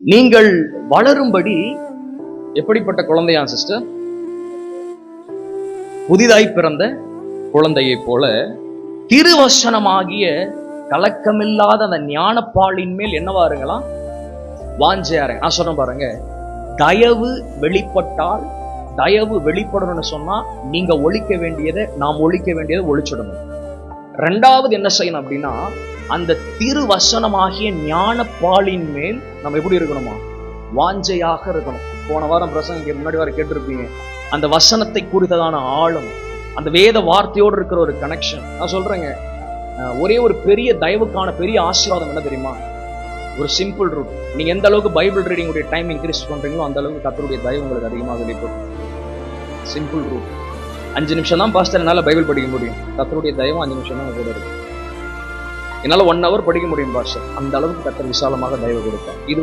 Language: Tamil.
நீங்கள் வளரும்படி எப்படிப்பட்ட குழந்தையா சிஸ்டர்? புதிதாய் பிறந்த குழந்தையை போல திருவசனமாகிய கலக்கமில்லாத அந்த ஞானப்பாலின் மேல் என்னவா இருங்களாம்? வாஞ்சையாரு. நான் சொல்றேன் பாருங்க, தயவு வெளிப்பட்டால், தயவு வெளிப்படணும்னு சொன்னா நீங்க ஒழிக்க வேண்டியதை, நாம் ஒழிக்க வேண்டியதை ஒழிச்சிடணும். ரெண்டாவது என்ன செய்யணும் அப்படின்னா, அந்த திருவசனமாகிய ஞானப்பாலின் மேல் நம்ம எப்படி இருக்கணுமா? வாஞ்சையாக இருக்கணும். போன வாரம் பிரசங்க முன்னாடி வர கேட்டிருப்பீங்க, அந்த வசனத்தை குறித்ததான ஆழம், அந்த வேத வார்த்தையோடு இருக்கிற ஒரு கனெக்ஷன். நான் சொல்றேங்க, ஒரே ஒரு பெரிய தயவுக்கான பெரிய ஆசீர்வாதம் என்ன தெரியுமா? ஒரு சிம்பிள் ரூட். நீங்க எந்த அளவுக்கு பைபிள் ரீடிங் உடைய டைம் இன்க்ரீஸ் பண்றீங்களோ அந்த அளவுக்கு கர்த்தருடைய தயவு உங்களுக்கு அதிகமாக வெளிப்படும். Simple root. 5 நிமிஷம் தான் பாஸ்டர் என்னால பைபிள் படிக்க முடியும். கர்த்தருடைய தயவு 5 நிமிஷம் தான் கூட இருக்கு. என்னால 1 hour படிக்க முடியும் பாஸ்டர். அந்த அளவுக்கு கர்த்தர் விசாலமாக தயவு கொடுப்பார். இது